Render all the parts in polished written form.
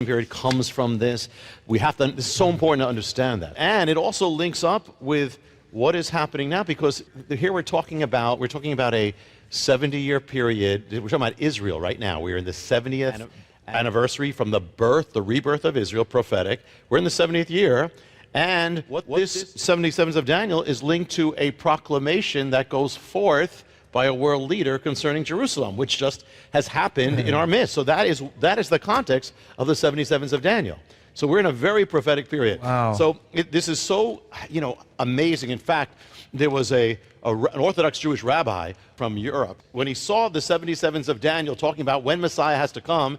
period comes from this. This is so important to understand that. And it also links up with what is happening now, because here we're talking about a 70-year period. We're talking about Israel right now. We're in the 70th anniversary from the rebirth of Israel, prophetic. We're in the 70th year. And what this 77s of Daniel is linked to a proclamation that goes forth by a world leader concerning Jerusalem, which just has happened in our midst. So that is the context of the 77s of Daniel. So we're in a very prophetic period. Wow. So this is so, amazing. In fact, there was an Orthodox Jewish rabbi from Europe. When he saw the 77s of Daniel talking about when Messiah has to come,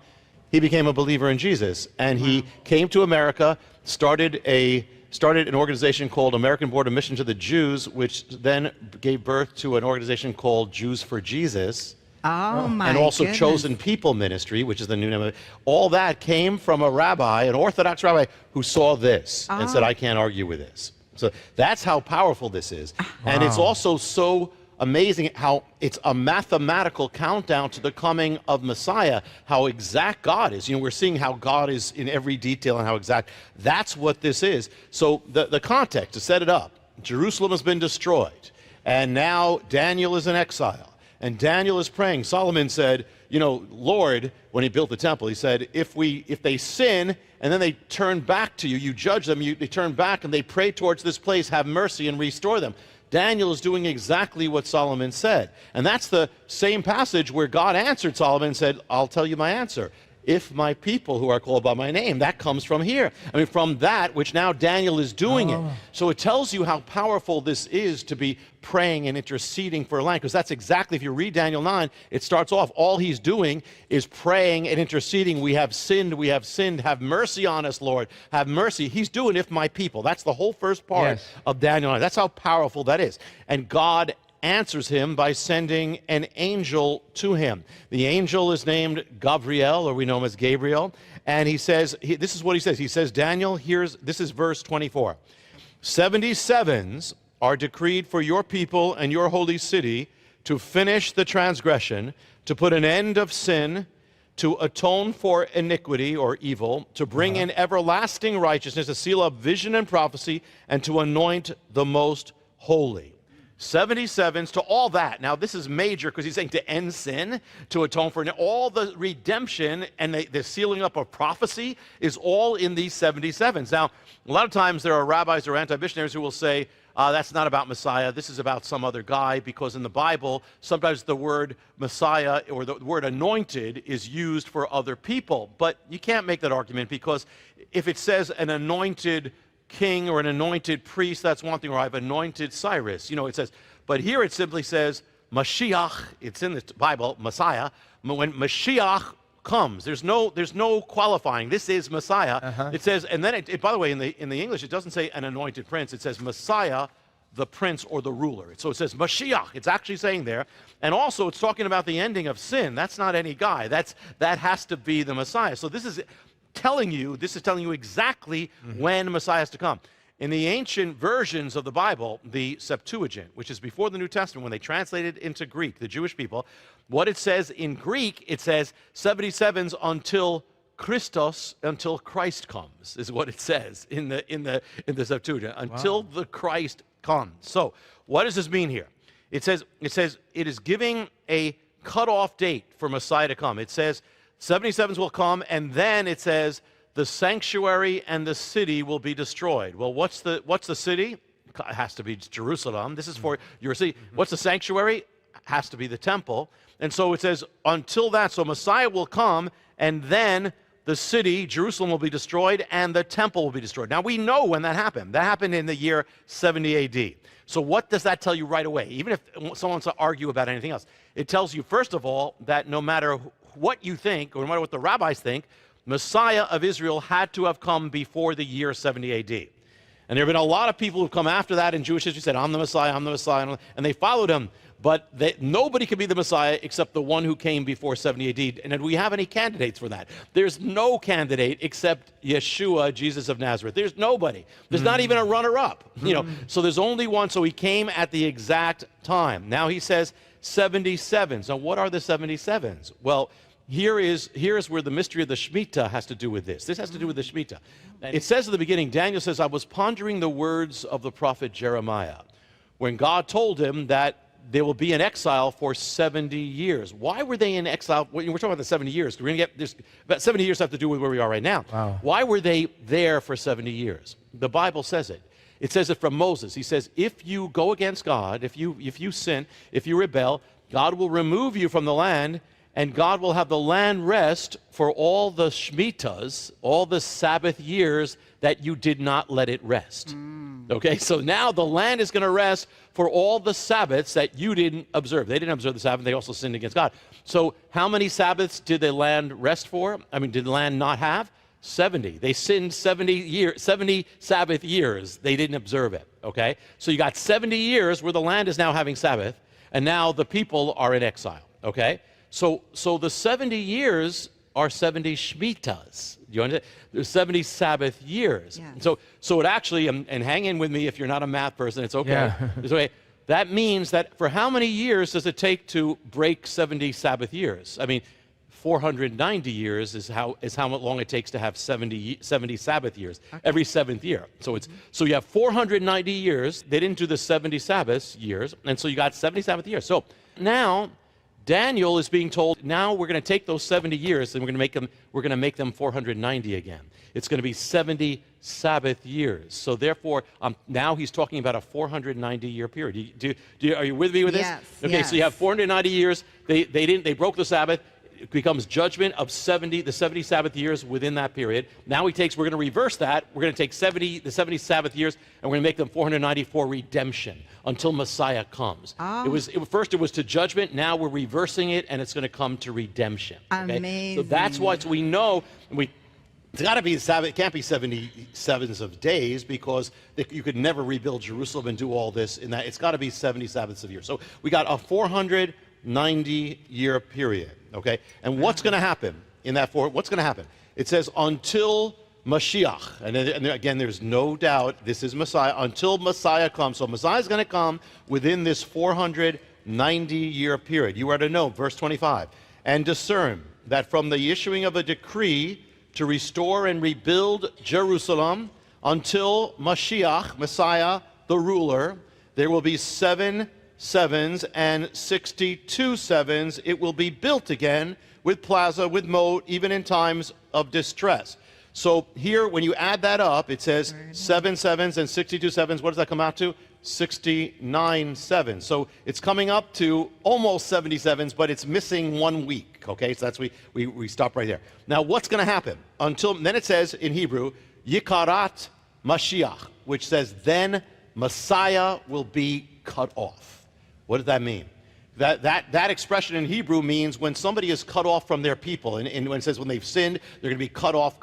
he became a believer in Jesus. And he came to America, started an organization called American Board of Mission to the Jews, which then gave birth to an organization called Jews for Jesus. Oh, my And also goodness. Chosen People Ministry, which is the new name of it. All that came from a rabbi, an Orthodox rabbi, who saw this and said, I can't argue with this. So that's how powerful this is. And it's also so amazing how it's a mathematical countdown to the coming of Messiah, how exact God is. We're seeing how God is in every detail and how exact. That's what this is. So the context, to set it up, Jerusalem has been destroyed, and now Daniel is in exile. And Daniel is praying. Solomon said, Lord, when he built the temple, he said, if they sin and then they turn back to you, you judge them, they turn back and they pray towards this place, have mercy and restore them. Daniel is doing exactly what Solomon said. And that's the same passage where God answered Solomon and said, I'll tell you my answer. If my people who are called by my name, that comes from here. From that, which now Daniel is doing it. So it tells you how powerful this is to be praying and interceding for a land, because that's exactly, if you read Daniel 9, it starts off, all he's doing is praying and interceding. We have sinned, have mercy on us, Lord, have mercy. He's doing if my people. That's the whole first part of Daniel 9. That's how powerful that is. And God answers him by sending an angel to him. The angel is named Gabriel, or we know him as Gabriel, and he says, this is what he says. He says, Daniel, this is verse 24. 77s are decreed for your people and your holy city to finish the transgression, to put an end of sin, to atone for iniquity or evil, to bring in everlasting righteousness, to seal up vision and prophecy, and to anoint the most holy. 77s to all that. Now, this is major because he's saying to end sin, to atone for all the redemption and the sealing up of prophecy is all in these 77s. Now, a lot of times there are rabbis or anti-missionaries who will say, that's not about Messiah, this is about some other guy, because in the Bible, sometimes the word Messiah or the word anointed is used for other people. But you can't make that argument, because if it says an anointed king or an anointed priest, that's one thing, or I've anointed Cyrus. It says, but here it simply says Mashiach. It's in the Bible, Messiah. When Mashiach comes, there's no qualifying. This is Messiah. It says, and then by the way, in the English, it doesn't say an anointed prince. It says Messiah, the prince or the ruler. So it says Mashiach. It's actually saying there. And also it's talking about the ending of sin. That's not any guy. That has to be the Messiah. So this is telling you exactly when Messiah has to come. In the ancient versions of the Bible, the Septuagint, which is before the New Testament, when they translated into Greek, the Jewish people, what it says in Greek, it says 77s until Christ comes, is what it says in the Septuagint, until the Christ comes. So what does this mean here? It says it is giving a cutoff date for Messiah to come. It says 77s will come, and then it says the sanctuary and the city will be destroyed. Well, what's the city? It has to be Jerusalem. This is for your city. What's the sanctuary? Has to be the temple. And so it says until that, so Messiah will come, and then the city, Jerusalem, will be destroyed, and the temple will be destroyed. Now, we know when that happened. That happened in the year 70 AD. So what does that tell you right away? Even if someone wants to argue about anything else, it tells you, first of all, that no matter what you think, or no matter what the rabbis think, Messiah of Israel had to have come before the year 70 AD. And there have been a lot of people who've come after that in Jewish history, said, I'm the Messiah, and they followed him. But nobody could be the Messiah except the one who came before 70 AD. And do we have any candidates for that? There's no candidate except Yeshua, Jesus of Nazareth. There's nobody. There's not even a runner-up. So there's only one. So he came at the exact time. Now he says 77s. Now what are the 77s? Well, here is where the mystery of the Shemitah has to do with this. This has to do with the Shemitah. It says at the beginning, Daniel says, I was pondering the words of the prophet Jeremiah when God told him that there will be an exile for 70 years. Why were they in exile? We're talking about the 70 years. We're going to get this. About 70 years have to do with where we are right now. Wow. Why were they there for 70 years? The Bible says it. It says it from Moses. He says, if you go against God, if you sin, if you rebel, God will remove you from the land, and God will have the land rest for all the Shemitahs, all the Sabbath years that you did not let it rest. Okay, so now the land is going to rest for all the Sabbaths that you didn't observe. They didn't observe the Sabbath. They also sinned against God. So how many Sabbaths did the land rest for? I mean, did the land not have? 70. They sinned 70 Sabbath years. They didn't observe it, okay? So you got 70 years where the land is now having Sabbath, and now the people are in exile, okay? So the 70 years are 70 Shemitahs. You understand? There's 70 Sabbath years. Yeah. So it actually, and hang in with me if you're not a math person, it's okay. Yeah. It's okay. That means that for how many years does it take to break 70 Sabbath years? I mean, 490 years is how long it takes to have 70 Sabbath years, every seventh year. So you have 490 years. They didn't do the 70 Sabbath years, and so you got 70 Sabbath years. So now Daniel is being told, now we're going to take those 70 years and we're going to make them 490 again. It's going to be 70 Sabbath years. So therefore, now he's talking about a 490-year period. Are you with me with this? Yes. Okay, yes. so you have 490 years. They broke the Sabbath. It becomes judgment of the 70 Sabbath years within that period. Now we're going to reverse that. We're going to take the 70 Sabbath years, and we're going to make them 490 for redemption until Messiah comes. Oh. First it was to judgment. Now we're reversing it, and it's going to come to redemption. Okay? Amazing. So that's why we know it's got to be Sabbath. It can't be 77s of days because you could never rebuild Jerusalem and do all this in that. It's got to be 70 Sabbaths of years. So we got a 490-year period. Okay, and what's going to happen in that what's going to happen? It says until Mashiach, and again, there's no doubt this is Messiah, until Messiah comes. So Messiah is going to come within this 490-year period. You are to know, verse 25, and discern that from the issuing of a decree to restore and rebuild Jerusalem until Mashiach, Messiah, the ruler, there will be 7 sevens and 62 sevens. It will be built again with plaza, with moat, even in times of distress. So here, when you add that up, it says 7 sevens and 62 sevens. What does that come out to? 69 sevens. So it's coming up to almost 70 sevens, but it's missing 1 week. Okay, so that's we stop right there. Now, what's going to happen? Then it says in Hebrew, Yikarat Mashiach, which says then Messiah will be cut off. What does that mean? That expression in Hebrew means when somebody is cut off from their people, and when it says when they've sinned, they're going to be cut off.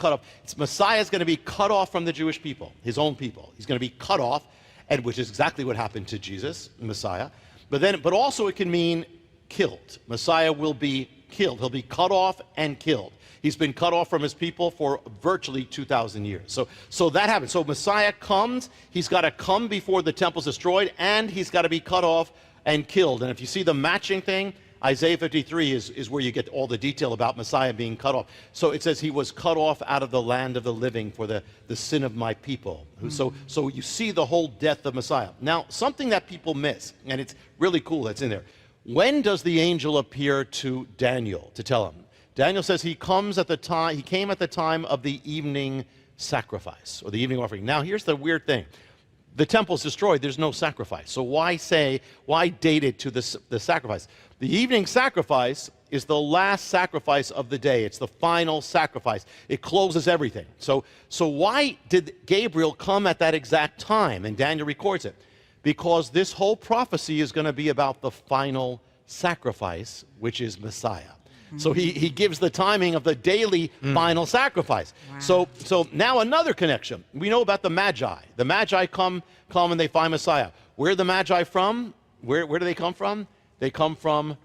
Messiah is going to be cut off from the Jewish people, his own people. He's going to be cut off, and which is exactly what happened to Jesus, Messiah. But also it can mean killed. Messiah will be killed. He'll be cut off and killed. He's been cut off from his people for virtually 2,000 years. So that happens. So Messiah comes. He's got to come before the temple's destroyed, and he's got to be cut off and killed. And if you see the matching thing, Isaiah 53 is where you get all the detail about Messiah being cut off. So it says he was cut off out of the land of the living for the sin of my people. So you see the whole death of Messiah. Now, something that people miss, and it's really cool that's in there. When does the angel appear to Daniel to tell him? Daniel says he came at the time of the evening sacrifice, or the evening offering. Now, here's the weird thing. The temple's destroyed, there's no sacrifice. So why date it to the sacrifice? The evening sacrifice is the last sacrifice of the day. It's the final sacrifice. It closes everything. So why did Gabriel come at that exact time? And Daniel records it. Because this whole prophecy is going to be about the final sacrifice, which is Messiah. So he gives the timing of the daily final sacrifice. Wow. So now another connection. We know about the Magi. The Magi come and they find Messiah. Where are the Magi from? Where do they come from? They come from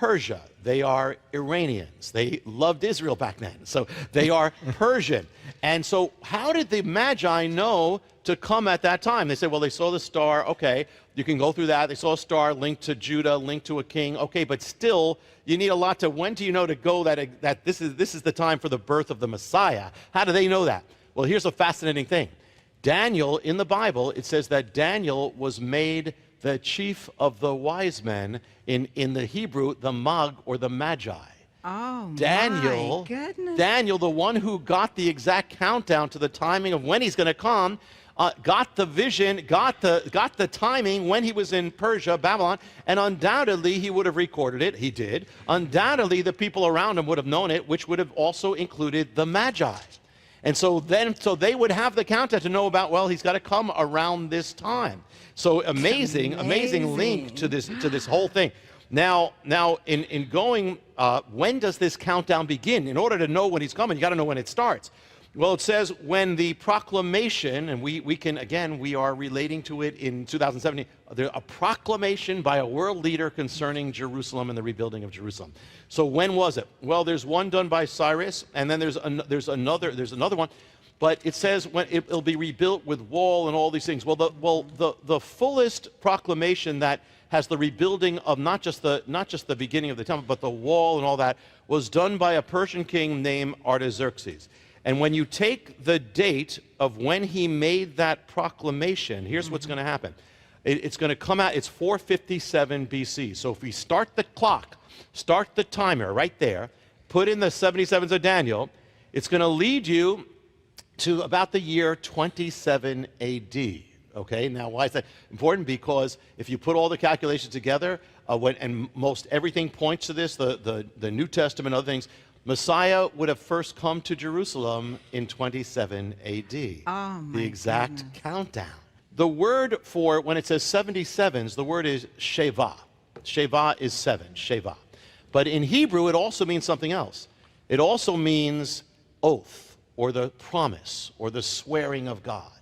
Persia. They are Iranians. They loved Israel back then. So they are Persian. And so how did the Magi know to come at that time? They said, well, they saw the star. Okay, you can go through that. They saw a star linked to Judah, linked to a king. Okay, but still, you need a lot to, when do you know to go that this is the time for the birth of the Messiah? How do they know that? Well, here's a fascinating thing. Daniel, in the Bible, it says that Daniel was made the chief of the wise men, in the Hebrew, the Mag, or the Magi. Oh, Daniel, my goodness. Daniel, the one who got the exact countdown to the timing of when he's going to come, got the vision, got the timing when he was in Persia, Babylon, and undoubtedly he would have recorded it. He did. Undoubtedly the people around him would have known it, which would have also included the Magi. And so they would have the countdown to know about, well, he's got to come around this time. So amazing link to this whole thing. Now in going, when does this countdown begin? In order to know when he's coming, you got to know when it starts. Well, it says when the proclamation, and we are relating to it in 2017, a proclamation by a world leader concerning Jerusalem and the rebuilding of Jerusalem. So when was it? Well, there's one done by Cyrus, and then there's another one, but it says when it'll be rebuilt with wall and all these things. Well, the fullest proclamation that has the rebuilding of not just the beginning of the temple, but the wall and all that, was done by a Persian king named Artaxerxes. And when you take the date of when he made that proclamation, here's what's going to happen. It's going to come out, it's 457 BC. So if we start the clock, start the timer right there, put in the 77s of Daniel, it's going to lead you to about the year 27 AD. Okay, now why is that important? Because if you put all the calculations together, and most everything points to this, the New Testament and other things, Messiah would have first come to Jerusalem in 27 AD. Oh, the exact countdown. The word for, when it says 77s, the word is Sheva. Sheva is 7, Sheva. But in Hebrew, it also means something else. It also means oath, or the promise, or the swearing of God.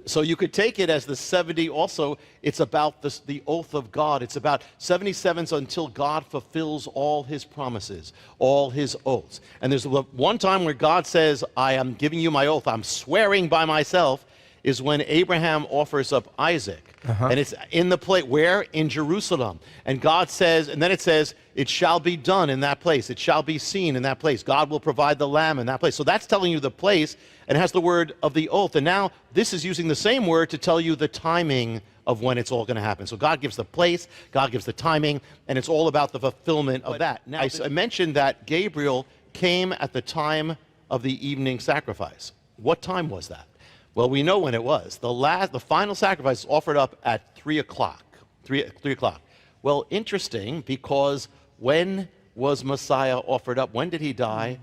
So you could take it as the 70 also, it's about the oath of God. It's about 77s until God fulfills all his promises, all his oaths. And there's one time where God says, I am giving you my oath, I'm swearing by myself, is when Abraham offers up Isaac. And it's in the place, where? In Jerusalem. And God says, and then it says, it shall be done in that place. It shall be seen in that place. God will provide the lamb in that place. So that's telling you the place, and it has the word of the oath. And now this is using the same word to tell you the timing of when it's all going to happen. So God gives the place, God gives the timing, and it's all about the fulfillment of that. Now, I mentioned that Gabriel came at the time of the evening sacrifice. What time was that? Well, we know when it was. The final sacrifice was offered up at 3 o'clock. 3 o'clock. Well, interesting, because when was Messiah offered up? When did he die?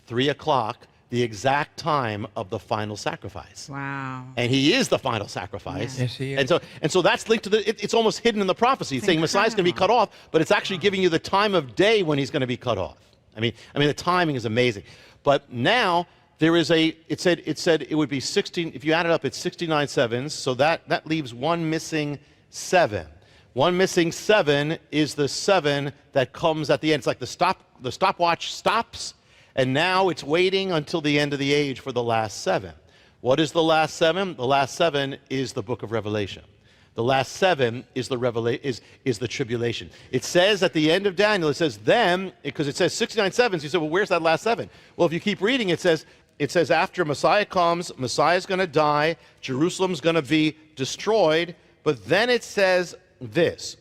3 o'clock, the exact time of the final sacrifice. Wow. And he is the final sacrifice. Yeah. Yes, he is. And so that's linked to it's almost hidden in the prophecy. It's saying Messiah's going to be cut off, but it's actually giving you the time of day when he's going to be cut off. I mean, the timing is amazing. But now, there is it said it would be 16, if you add it up, it's 69 sevens, so that leaves one missing 7. One missing 7 is the 7 that comes at the end. It's like the stopwatch stops, and now it's waiting until the end of the age for the last 7. What is the last 7? The last 7 is the book of Revelation. The last 7 is the tribulation. It says at the end of Daniel, it says then, because it says 69 sevens, you say, well, where's that last 7? Well, if you keep reading, it says after Messiah comes, Messiah's going to die, Jerusalem's going to be destroyed, but then it says this,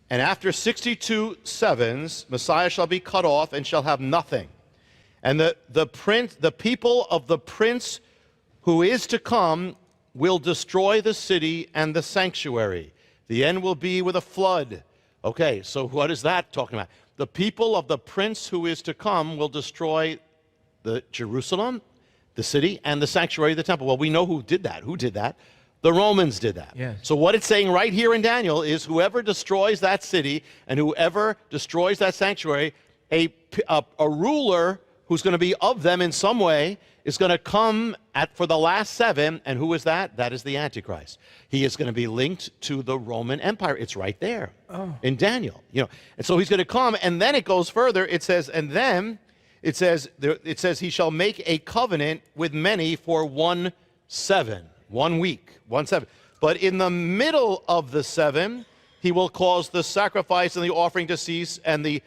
and after 62 sevens, Messiah shall be cut off and shall have nothing. And the people of the prince who is to come will destroy the city and the sanctuary. The end will be with a flood. Okay, so what is that talking about? The people of the prince who is to come will destroy the Jerusalem, the city, and the sanctuary, the temple. Well, we know who did that. Who did that? The Romans did that. Yes. So what it's saying right here in Daniel is whoever destroys that city and whoever destroys that sanctuary, a ruler who's going to be of them in some way is going to come for the last 7. And who is that? That is the Antichrist. He is going to be linked to the Roman Empire. It's right there in Daniel. And so he's going to come, and then it goes further. It says, and then it says he shall make a covenant with many for 1 7, 1 week, 1 7. But in the middle of the 7, he will cause the sacrifice and the offering to cease, and the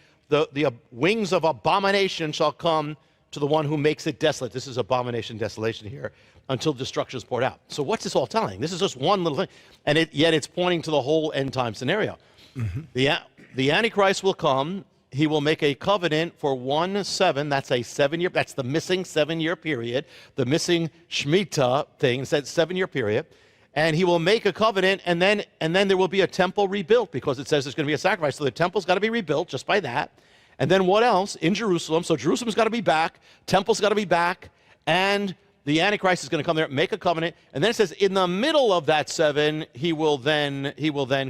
wings of abomination shall come to the one who makes it desolate. This is abomination, desolation here, until destruction is poured out. So what's this all telling? This is just one little thing, and yet it's pointing to the whole end time scenario. The Antichrist will come. He will make a covenant for 1 7. That's a 7-year. That's the missing 7-year period. The missing Shemitah thing. Said 7-year period. And he will make a covenant, and then there will be a temple rebuilt, because it says there's going to be a sacrifice. So the temple's got to be rebuilt just by that. And then what else? In Jerusalem. So Jerusalem's got to be back. Temple's got to be back. And the Antichrist is going to come there, make a covenant. And then it says in the middle of that 7, he will then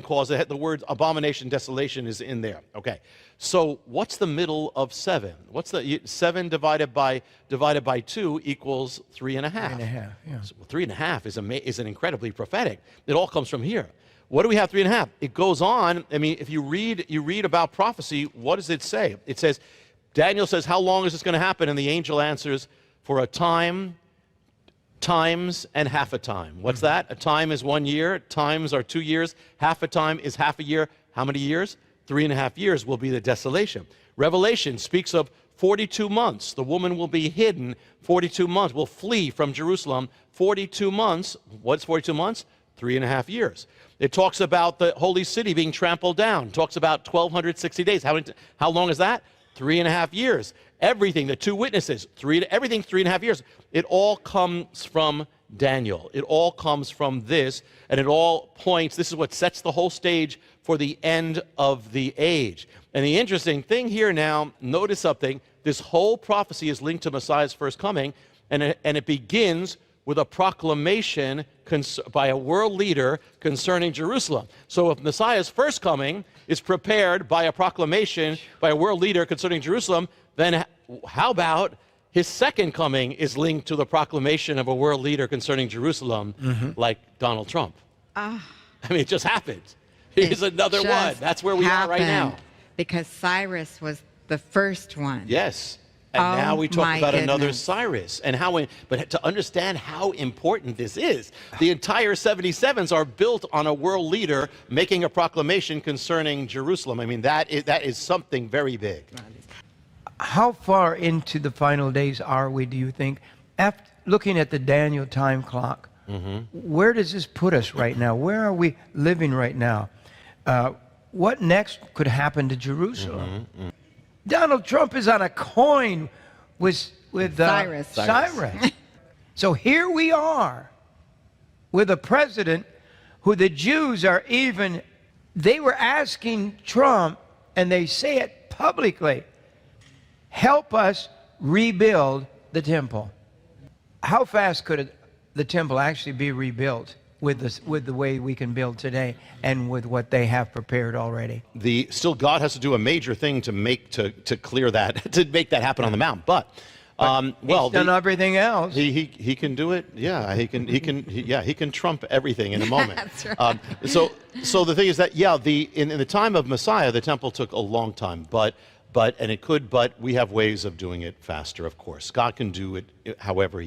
cause it. The word abomination, desolation is in there. Okay. So what's the middle of 7? What's the 7 divided by 2 equals 3.5. 3.5, yeah. So 3.5 is an incredibly prophetic. It all comes from here. What do we have 3.5? It goes on. I mean, if you read about prophecy, what does it say? It says, Daniel says, how long is this going to happen? And the angel answers, for a time, times, and half a time. What's that? A time is 1 year. Times are 2 years. Half a time is half a year. How many years? 3.5 years will be the desolation. Revelation speaks of 42 months. The woman will be hidden 42 months, will flee from Jerusalem 42 months. What's 42 months? 3.5 years. It talks about the holy city being trampled down. It talks about 1,260 days. How long is that? 3.5 years. Everything, the 2 witnesses, everything 3.5 years. It all comes from Daniel. It all comes from this, and it all points, this is what sets the whole stage for the end of the age. And the interesting thing here now, notice something, this whole prophecy is linked to Messiah's first coming, and it begins with a proclamation by a world leader concerning Jerusalem. So if Messiah's first coming is prepared by a proclamation by a world leader concerning Jerusalem, then how about his second coming is linked to the proclamation of a world leader concerning Jerusalem, like Donald Trump? I mean, it just happened. Here's another one. That's where we are right now. Because Cyrus was the first one. Yes. And now we talk about another Cyrus. And but to understand how important this is, the entire 77s are built on a world leader making a proclamation concerning Jerusalem. I mean, that is something very big. How far into the final days are we, do you think? After looking at the Daniel time clock, where does this put us right now? Where are we living right now? What next could happen to Jerusalem? Donald Trump is on a coin with Cyrus. So here we are with a president who the Jews are they were asking Trump, and they say it publicly, help us rebuild the temple. How fast could the temple actually be rebuilt with the way we can build today and with what they have prepared already? Still, God has to do a major thing to clear that, to make that happen on the mount. But he's done everything else. He can do it. Yeah, he can trump everything in a moment. That's right. So the thing is that in the time of Messiah, the temple took a long time, but we have ways of doing it faster. Of course, God can do it however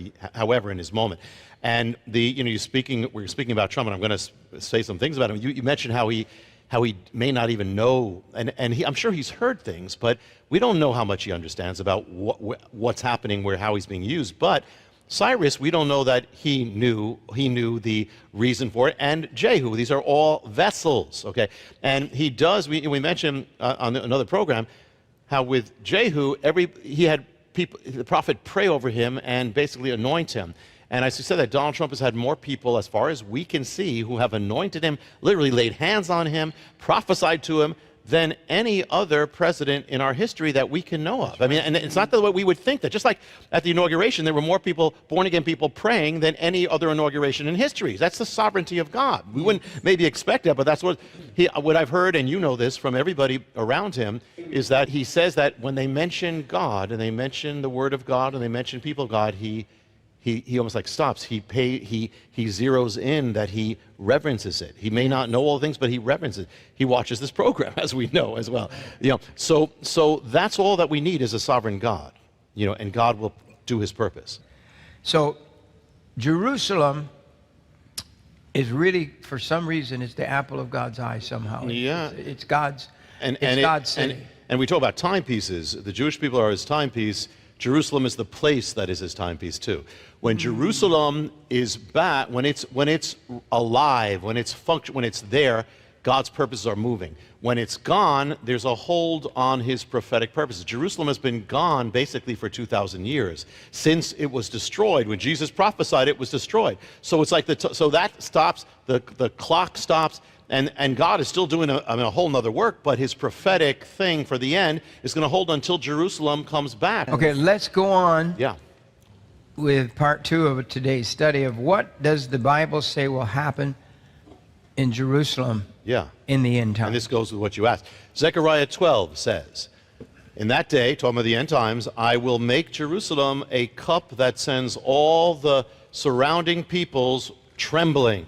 in His moment. And we're speaking about Trump, and I'm going to say some things about him. You mentioned how he may not even know, and I'm sure he's heard things, but we don't know how much he understands about what's happening, how he's being used. But Cyrus, we don't know that he knew the reason for it. And Jehu, these are all vessels, okay? And he does. We mentioned on another program how with Jehu, he had the prophet pray over him and basically anoint him. And as you said, that Donald Trump has had more people, as far as we can see, who have anointed him, literally laid hands on him, prophesied to him, than any other president in our history that we can know of. I mean, and it's not the way we would think that. Just like at the inauguration, there were more people, born-again people, praying than any other inauguration in history. That's the sovereignty of God. We wouldn't maybe expect that, but that's what I've heard, and you know this from everybody around him, is that he says that when they mention God, and they mention the Word of God, and they mention people of God, he almost like stops. He zeroes in that he reverences it. He may not know all things, but he reverences it. He watches this program, as we know as well. So that's all that we need is a sovereign God, and God will do his purpose. So Jerusalem is really, for some reason, it's the apple of God's eye somehow. Yeah. It's God's, and God's city. And we talk about timepieces. The Jewish people are his timepiece. Jerusalem is the place that is his timepiece too. When Jerusalem is back, when it's alive, when it's there, God's purposes are moving. When it's gone, there's a hold on his prophetic purposes. Jerusalem has been gone basically for 2,000 years since it was destroyed. When Jesus prophesied, it was destroyed. So it's like so that stops. The clock stops. And God is still doing a whole nother work, but his prophetic thing for the end is going to hold until Jerusalem comes back. Okay, let's go on Yeah. with part 2 of today's study of what does the Bible say will happen in Jerusalem in the end time. And this goes with what you asked. Zechariah 12 says, in that day, talking about the end times, I will make Jerusalem a cup that sends all the surrounding peoples trembling.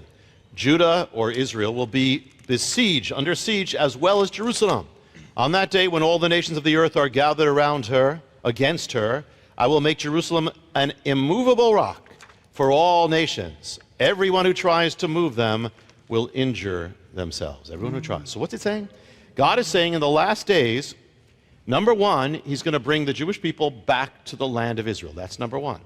Judah, or Israel, will be besieged, under siege, as well as Jerusalem. On that day, when all the nations of the earth are gathered around her, against her, I will make Jerusalem an immovable rock for all nations. Everyone who tries to move them will injure themselves. Everyone who tries. So what's it saying? God is saying in the last days, number one, he's going to bring the Jewish people back to the land of Israel. That's number one.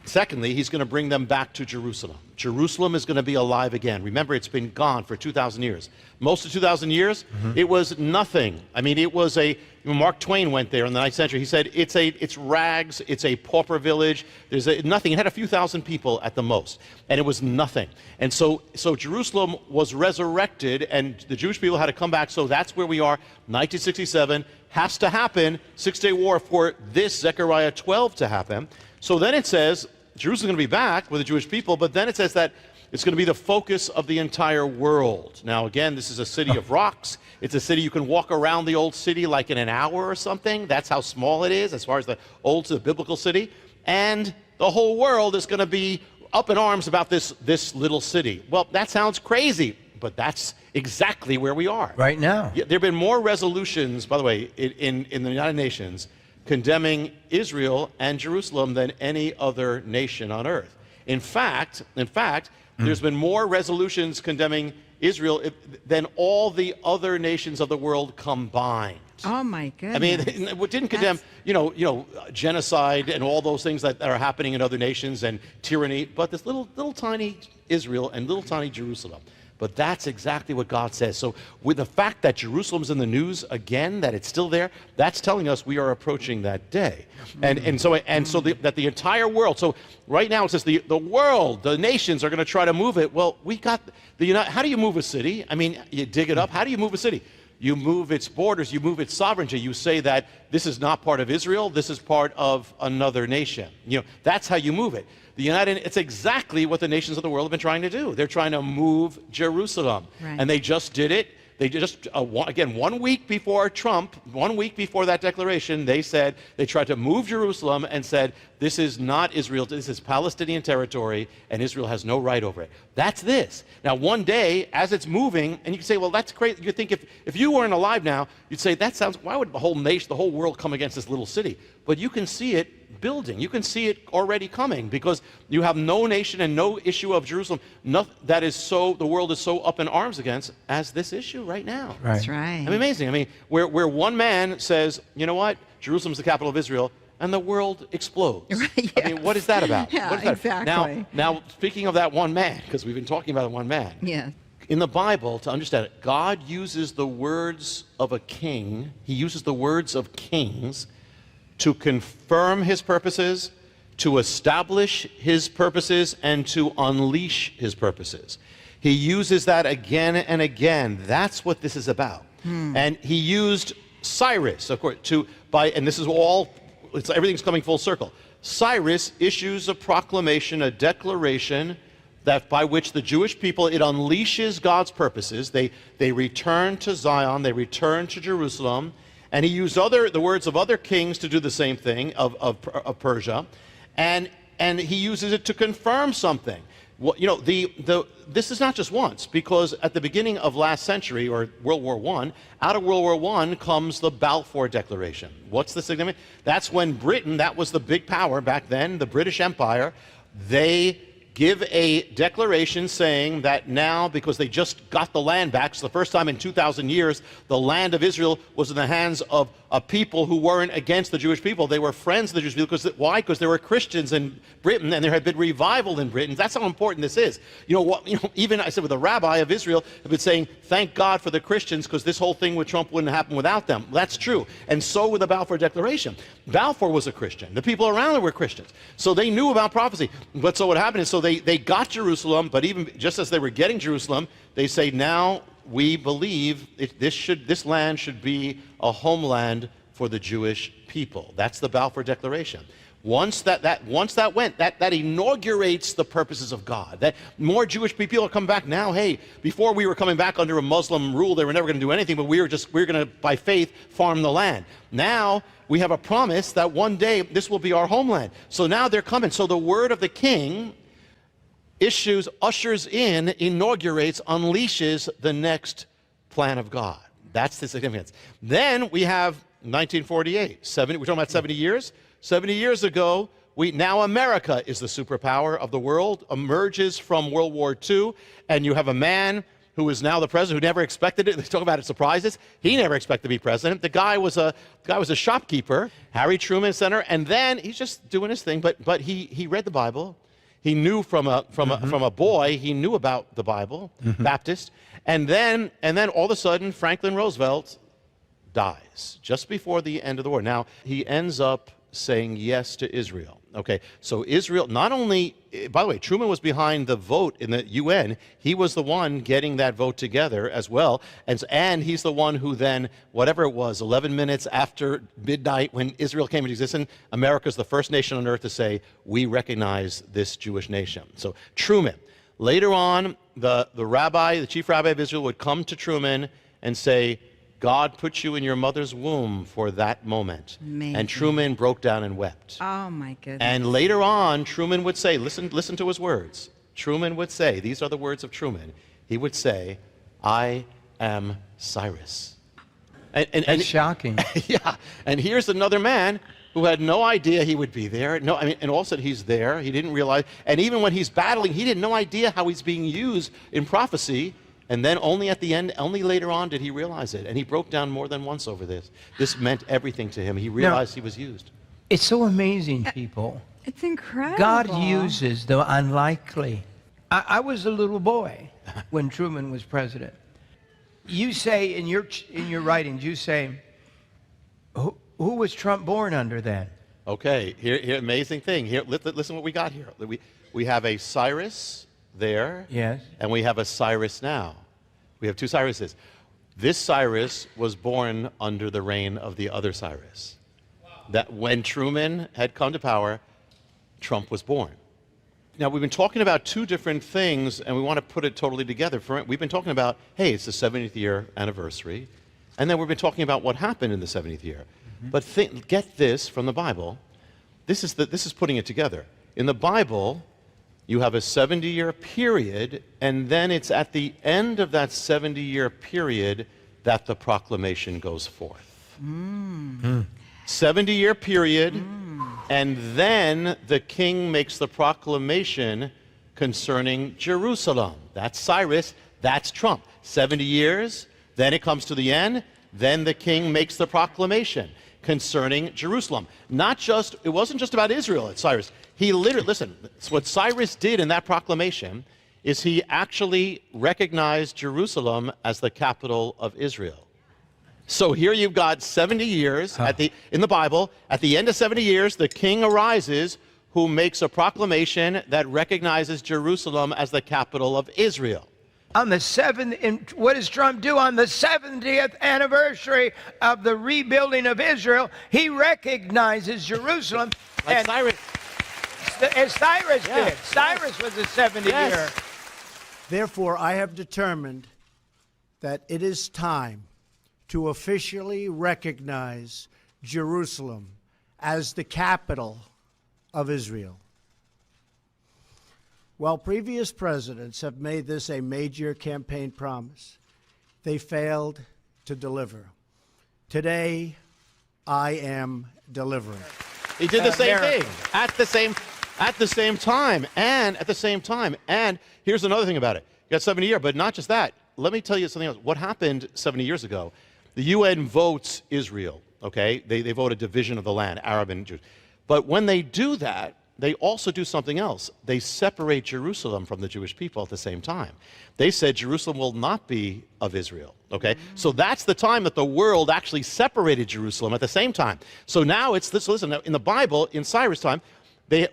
Secondly, he's going to bring them back to Jerusalem. Jerusalem is going to be alive again. Remember, it's been gone for 2,000 years. Most of 2,000 years, it was nothing. I mean, it was Mark Twain went there in the 9th century. He said, it's rags, it's a pauper village, there's nothing. It had a few thousand people at the most, and it was nothing. And so Jerusalem was resurrected, and the Jewish people had to come back, so that's where we are. 1967 has to happen, Six-Day War, for this Zechariah 12 to happen. So then it says, Jerusalem's going to be back with the Jewish people, but then it says that it's going to be the focus of the entire world. Now, again, this is a city of rocks. It's a city you can walk around the old city like in an hour or something. That's how small it is as far as the biblical city. And the whole world is going to be up in arms about this little city. Well, that sounds crazy, but that's exactly where we are. Right now. Yeah, there have been more resolutions, by the way, in the United Nations condemning Israel and Jerusalem than any other nation on earth. In fact, there's been more resolutions condemning Israel than all the other nations of the world combined. Oh my goodness! I mean, it didn't condemn, genocide and all those things that are happening in other nations and tyranny, but this little tiny Israel and little tiny Jerusalem. But that's exactly what God says. So with the fact that Jerusalem's in the news again, that it's still there, that's telling us we are approaching that day. And so that the entire world, so right now it says the world, the nations are going to try to move it. Well, we got how do you move a city? I mean, you dig it up. How do you move a city? You move its borders, you move its sovereignty. You say that this is not part of Israel, this is part of another nation. That's how you move it. It's exactly what the nations of the world have been trying to do. They're trying to move Jerusalem. Right. And they just did it. They just, again, 1 week before Trump, 1 week before that declaration, they tried to move Jerusalem and said, this is not Israel, this is Palestinian territory, and Israel has no right over it. That's this. Now, one day, as it's moving, and you can say, well, that's crazy. You think if you weren't alive now, you'd say, why would the whole nation, the whole world come against this little city? But you can see it building. You can see it already coming because you have no nation and no issue of Jerusalem the world is so up in arms against as this issue right now. Right. That's right. I mean, amazing. I mean, where one man says, you know what, Jerusalem's the capital of Israel, and the world explodes. Right, yes. I mean, what is that about? Yeah, what is that? exactly. Now, speaking of that one man, because we've been talking about one man. Yeah. In the Bible, to understand it, God uses the words of a king. He uses the words of kings to confirm his purposes, to establish his purposes, and to unleash his purposes. He uses that again and again. That's what this is about. And he used Cyrus, of course, and this is everything's coming full circle. Cyrus issues a proclamation, a declaration that by which the Jewish people, it unleashes God's purposes. They return to Zion, they return to Jerusalem, and he used the words of other kings to do the same thing, of Persia, and he uses it to confirm something. Well, this is not just once, because at the beginning of last century, or World War I, out of World War I comes the Balfour Declaration. What's the significance? That's when Britain, that was the big power back then, the British Empire, they give a declaration saying that now, because they just got the land back, so the first time in 2,000 years, the land of Israel was in the hands of a people who weren't against the Jewish people. They were friends of the Jewish people. Why? Because there were Christians in Britain, and there had been revival in Britain. That's how important this is. Even I said with a rabbi of Israel have been saying, thank God for the Christians, because this whole thing with Trump wouldn't happen without them. That's true. And so with the Balfour Declaration. Balfour was a Christian. The people around him were Christians. So they knew about prophecy. But so what happened is, they got Jerusalem, but even just as they were getting Jerusalem, they say, now we believe this land should be a homeland for the Jewish people. That's the Balfour Declaration. Once that went, that inaugurates the purposes of God. That more Jewish people are coming back now. Hey, before we were coming back under a Muslim rule, they were never going to do anything, but we were going to, by faith, farm the land. Now we have a promise that one day this will be our homeland. So now they're coming. So the word of the king ushers in, inaugurates, unleashes the next plan of God. That's the significance. Then we have 1948. We're talking about 70 years. 70 years ago, now America is the superpower of the world, emerges from World War II, and you have a man who is now the president who never expected it. They talk about it surprises. He never expected to be president. The guy was a shopkeeper, Harry Truman Center, and then he's just doing his thing. But he read the Bible. He knew from a boy, he knew about the Bible, Baptist, and then all of a sudden Franklin Roosevelt dies just before the end of the war. Now he ends up saying yes to Israel. Okay, so Israel, not only, by the way, Truman was behind the vote in the UN. He was the one getting that vote together as well, and he's the one who then, whatever it was, 11 minutes after midnight when Israel came into existence, America's the first nation on earth to say, we recognize this Jewish nation. So Truman. Later on, the chief rabbi of Israel would come to Truman and say, God put you in your mother's womb for that moment. Amazing. And Truman broke down and wept. Oh, my goodness. And later on, Truman would say, listen to his words. Truman would say, these are the words of Truman. He would say, I am Cyrus. That's shocking. Yeah. And here's another man who had no idea he would be there. And all of a sudden he's there. He didn't realize. And even when he's battling, he had no idea how he's being used in prophecy. And then only at the end, only later on did he realize it. And he broke down more than once over this. This meant everything to him. He realized he was used. It's so amazing, people. It's incredible. God uses the unlikely. I was a little boy when Truman was president. You say in your writings, you say, who was Trump born under then? Okay, here amazing thing. Here, listen what we got here. We have a Cyrus there. Yes. And we have a Cyrus now. We have two Cyruses. This Cyrus was born under the reign of the other Cyrus. Wow. That when Truman had come to power, Trump was born. Now, we've been talking about two different things, and we want to put it totally together. We've been talking about, hey, it's the 70th year anniversary, and then we've been talking about what happened in the 70th year. Mm-hmm. But get this from the Bible. This is putting it together. In the Bible, you have a 70-year period, and then it's at the end of that 70-year period that the proclamation goes forth. 70-year period, and then the king makes the proclamation concerning Jerusalem. That's Cyrus, that's Trump. 70 years, then it comes to the end, then the king makes the proclamation concerning Jerusalem. It wasn't just about Israel at Cyrus. He literally, listen, what Cyrus did in that proclamation is he actually recognized Jerusalem as the capital of Israel. So here you've got 70 years in the Bible. At the end of 70 years, the king arises who makes a proclamation that recognizes Jerusalem as the capital of Israel. on the 7th, and what does Trump do on the 70th anniversary of the rebuilding of Israel? He recognizes Jerusalem. Like Cyrus. As Cyrus Yeah. did. Cyrus was a 70 Yes. year. Therefore, I have determined that it is time to officially recognize Jerusalem as the capital of Israel. While previous presidents have made this a major campaign promise, they failed to deliver. Today, I am delivering. He did the same America. thing at the same time. And here's another thing about it. You got 70 years, but not just that. Let me tell you something else. What happened 70 years ago? The UN votes Israel, okay? They vote a division of the land, Arab and Jews. But when they do that, they also do something else. They separate Jerusalem from the Jewish people at the same time. They said Jerusalem will not be of Israel, okay? So that's the time that the world actually separated Jerusalem at the same time. So now it's this, listen, in the Bible, in Cyrus' time,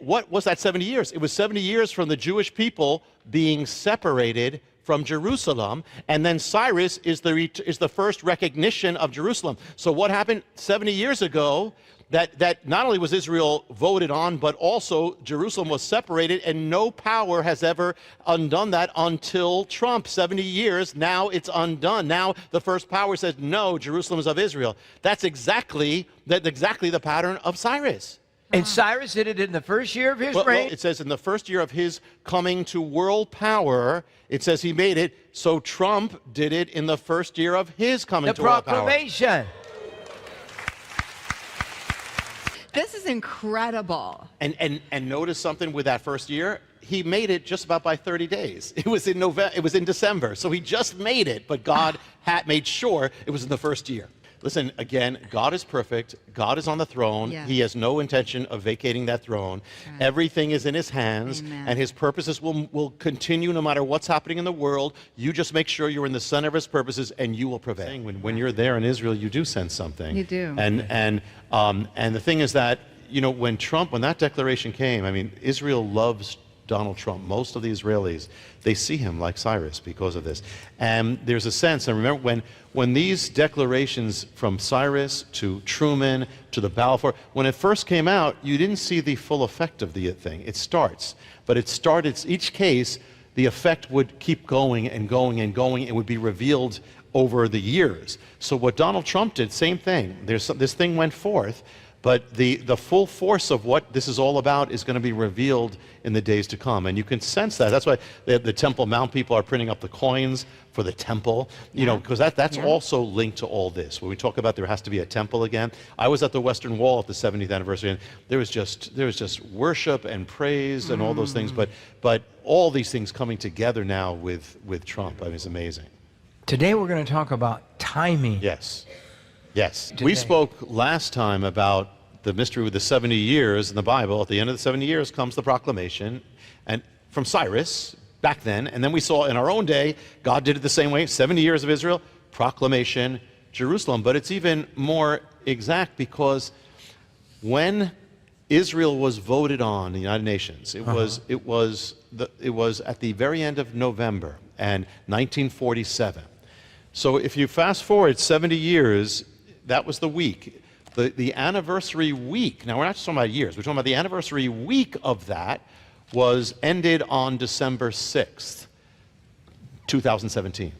what was that 70 years? It was 70 years from the Jewish people being separated from Jerusalem, and then Cyrus is the first recognition of Jerusalem. So what happened 70 years ago? That not only was Israel voted on, but also Jerusalem was separated, and no power has ever undone that until Trump. 70 years, now it's undone. Now the first power says, no, Jerusalem is of Israel. That's exactly the pattern of Cyrus. And Cyrus did it in the first year of his Well, reign. it says in the first year of his coming to world power, it says he made it. So Trump did it in the first year of his coming The to world power. proclamation. This is incredible. And notice something with that first year. He made it just about by 30 days. It was in November. It was in December. So he just made it, but God had made sure it was in the first year. Listen, again, God is perfect. God is on the throne. Yes. He has no intention of vacating that throne. Right. Everything is in his hands, Amen. and his purposes will continue no matter what's happening in the world. You just make sure you're in the center of his purposes, and you will prevail. When you're there in Israel, you do sense something. You do. And the thing is that, you know, when that declaration came, I mean, Israel loves Donald Trump. Most of the Israelis, they see him like Cyrus because of this. And there's a sense, and remember when these declarations from Cyrus to Truman to the Balfour, when it first came out, you didn't see the full effect of the thing. It starts, but it started, each case, the effect would keep going and going and going. It would be revealed over the years. So what Donald Trump did, same thing. This thing went forth, but the full force of what this is all about is going to be revealed in the days to come. And you can sense that. That's why the Temple Mount people are printing up the coins for the temple, you know, because that's also linked to all this. When we talk about there has to be a temple again. I was at the Western Wall at the 70th anniversary, and there was just worship and praise and all those things. But all these things coming together now with Trump, I mean, it's amazing. Today we're going to talk about timing. Yes. Yes. Today. We spoke last time about the mystery with the 70 years in the Bible. At the end of the 70 years comes the proclamation, and from Cyrus back then, and then we saw in our own day, God did it the same way, 70 years of Israel, proclamation, Jerusalem. But it's even more exact because when Israel was voted on in the United Nations, it was at the very end of November and 1947. So if you fast forward 70 years, that was the week. The anniversary week, now we're not just talking about years, we're talking about the anniversary week of that was ended on December 6th, 2017.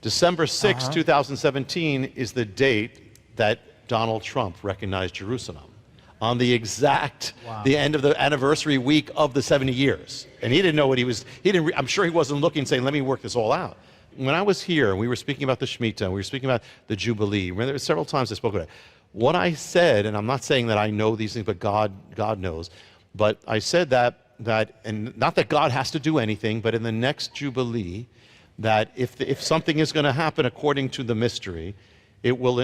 December 6th, 2017 is the date that Donald Trump recognized Jerusalem. On the exact, the end of the anniversary week of the 70 years. And he didn't know what I'm sure he wasn't looking saying, let me work this all out. When I was here, and we were speaking about the Shemitah, we were speaking about the Jubilee, remember there were several times I spoke about it. What I said, and I'm not saying that I know these things, but God knows, but I said that, and not that God has to do anything, but in the next Jubilee, that if something is going to happen according to the mystery, it will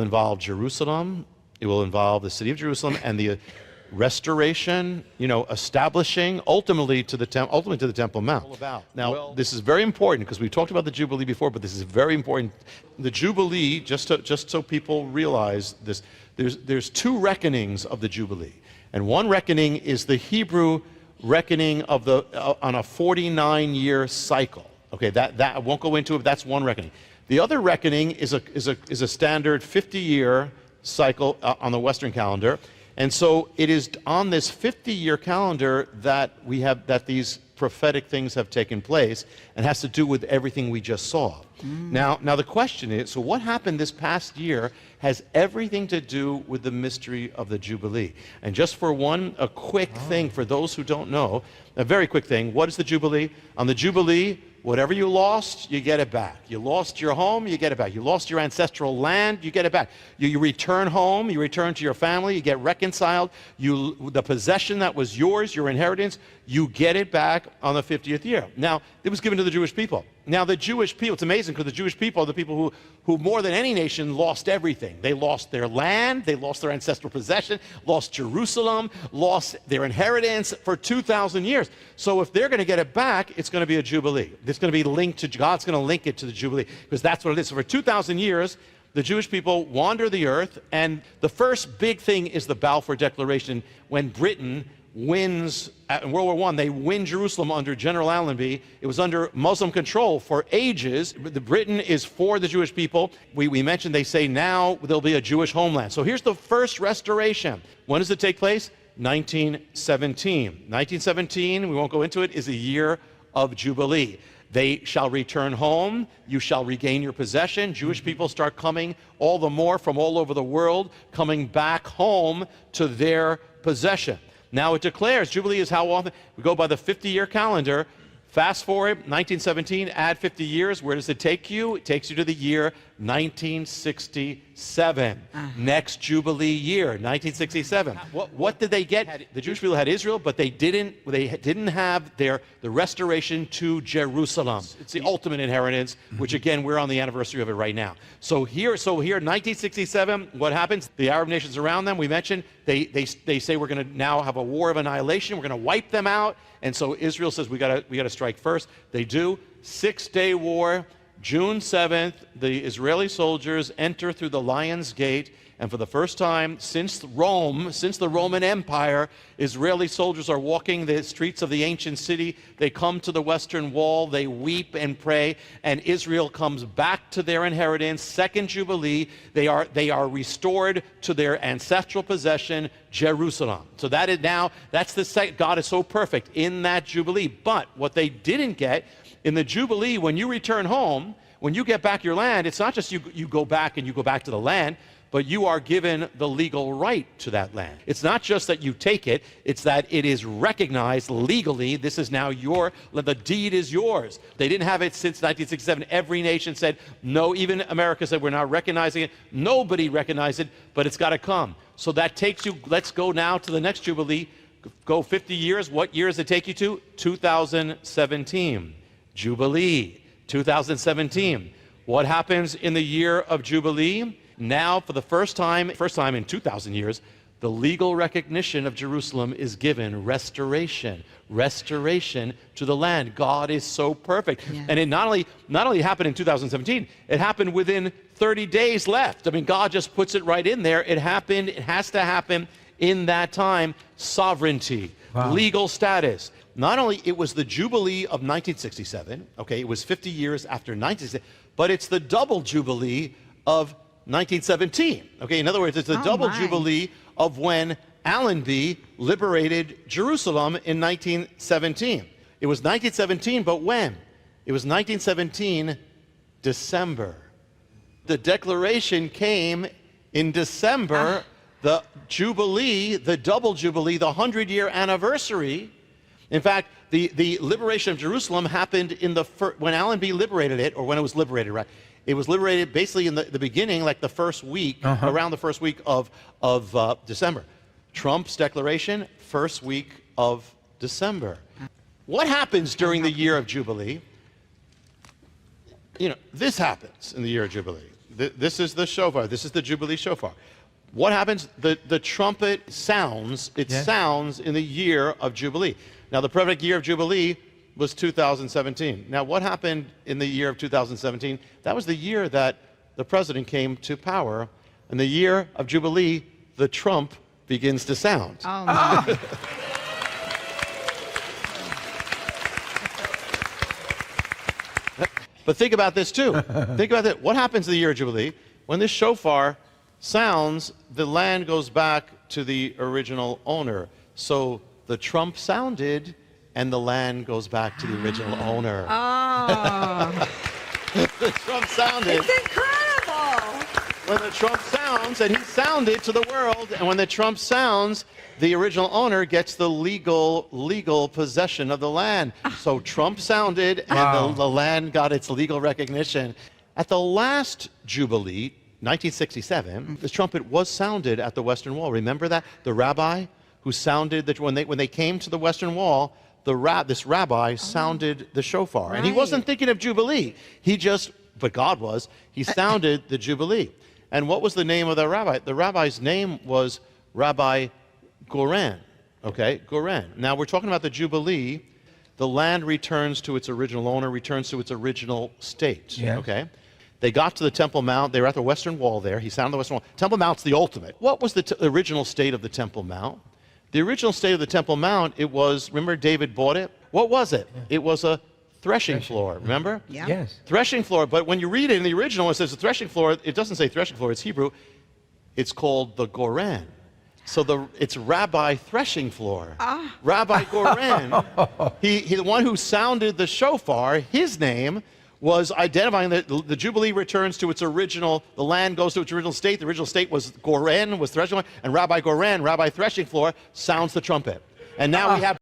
involve Jerusalem, it will involve the city of Jerusalem, and the restoration, establishing ultimately to the Temple Mount. Now, this is very important because we talked about the Jubilee before, but this is very important. The Jubilee, just so people realize this, there's two reckonings of the Jubilee, and one reckoning is the Hebrew reckoning of on a 49-year cycle. Okay, that I won't go into it, but that's one reckoning. The other reckoning is a standard 50-year cycle on the Western calendar. And so it is on this 50-year calendar that these prophetic things have taken place, and has to do with everything we just saw. Now the question is, so what happened this past year has everything to do with the mystery of the Jubilee. And just for a quick thing for those who don't know, a very quick thing, what is the Jubilee? On the Jubilee, whatever you lost, you get it back. You lost your home, you get it back. You lost your ancestral land, you get it back. You return home, you return to your family, you get reconciled. The possession that was yours, your inheritance, you get it back on the 50th year. Now, it was given to the Jewish people. Now, the Jewish people, it's amazing because the Jewish people are the people who more than any nation lost everything. They lost their land, they lost their ancestral possession, lost Jerusalem, lost their inheritance for 2,000 years. So if they're going to get it back, it's going to be a Jubilee. It's going to be linked to, God's going to link it to the Jubilee, because that's what it is. So for 2,000 years, the Jewish people wander the earth, and the first big thing is the Balfour Declaration, when Britain wins, in World War I, they win Jerusalem under General Allenby. It was under Muslim control for ages. Britain is for the Jewish people. We mentioned they say now there'll be a Jewish homeland. So here's the first restoration. When does it take place? 1917. 1917, we won't go into it, is a year of Jubilee. They shall return home, you shall regain your possession. Jewish people start coming all the more from all over the world, coming back home to their possession. Now it declares, Jubilee is how often, we go by the 50-year calendar. Fast forward, 1917, add 50 years, where does it take you? It takes you to the year 1967. Next Jubilee year, 1967. What did they get? The Jewish people had Israel, but they didn't have the restoration to Jerusalem. It's the ultimate inheritance, which again, we're on the anniversary of it right now. So here, 1967, what happens? The Arab nations around them, we mentioned, they say we're going to now have a war of annihilation, we're going to wipe them out. And so Israel says we got to strike first. They do. 6-day war. June 7th, the Israeli soldiers enter through the Lion's Gate, and for the first time since Rome, since the Roman Empire, Israeli soldiers are walking the streets of the ancient city. They come to the Western Wall, they weep and pray, and Israel comes back to their inheritance. Second Jubilee, they are restored to their ancestral possession, Jerusalem. So that is now, that's the second. God is so perfect in that Jubilee. But what they didn't get in the Jubilee, when you return home, when you get back your land, it's not just you go back and you go back to the land, but you are given the legal right to that land. It's not just that you take it, it's that it is recognized legally. This is now the deed is yours. They didn't have it since 1967. Every nation said, no, even America said, we're not recognizing it. Nobody recognized it, but it's got to come. So that takes you, let's go now to the next Jubilee. Go 50 years. What year does it take you to? 2017. Jubilee, 2017. What happens in the year of Jubilee? Now, for the first time in 2,000 years, the legal recognition of Jerusalem is given. Restoration to the land. God is so perfect. Yeah. And it not only happened in 2017, it happened within 30 days left. I mean, God just puts it right in there. It happened, it has to happen in that time. Sovereignty, legal status. Not only it was the Jubilee of 1967, okay, it was 50 years after 1967, but it's the double Jubilee of 1917. Okay, in other words, it's the double Jubilee of when Allenby liberated Jerusalem in 1917. It was 1917, but when? It was 1917, December. The declaration came in December, the Jubilee, the double Jubilee, the 100-year anniversary. In fact, the liberation of Jerusalem happened when Allenby liberated it, or when it was liberated, right? It was liberated basically in the beginning, like the first week, around the first week of December. Trump's declaration, first week of December. What happens during the year of Jubilee? You know, this happens in the year of Jubilee. This is the shofar. This is the Jubilee shofar. What happens? The trumpet sounds. It sounds in the year of Jubilee. Now, the prophetic year of Jubilee was 2017. Now, what happened in the year of 2017? That was the year that the president came to power. In the year of Jubilee, the trump begins to sound. Oh, my. But think about this too. Think about that. What happens in the year of Jubilee? When this shofar sounds, the land goes back to the original owner. So the trump sounded, and the land goes back to the original owner. Oh, The trump sounded. it's incredible. When the trump sounds, and he sounded to the world, and when the trump sounds, the original owner gets the legal possession of the land. So Trump sounded, and the land got its legal recognition. At the last Jubilee, 1967, the trumpet was sounded at the Western Wall. Remember that? The rabbi who sounded, when they came to the Western Wall, this rabbi sounded the shofar. And he wasn't thinking of Jubilee. But God was. He sounded the Jubilee. And what was the name of the rabbi? The rabbi's name was Rabbi Goren. Okay, Goren. Now we're talking about the Jubilee. The land returns to its original owner, returns to its original state. Yes. Okay? They got to the Temple Mount. They were at the Western Wall there. He sounded the Western Wall. Temple Mount's the ultimate. What was the original state of the Temple Mount? The original state of the Temple Mount, it was, remember David bought it? What was it? It was a threshing floor, remember? Yeah. Yes. Threshing floor, but when you read it in the original, it says the threshing floor. It doesn't say threshing floor, it's Hebrew. It's called the Goren. So it's Rabbi Threshing Floor. Rabbi Goren, he the one who sounded the shofar, his name was identifying that the Jubilee returns to its original, the land goes to its original state. The original state was Goren, was threshing floor, and Rabbi Goren, Rabbi Threshing Floor, sounds the trumpet. And now we have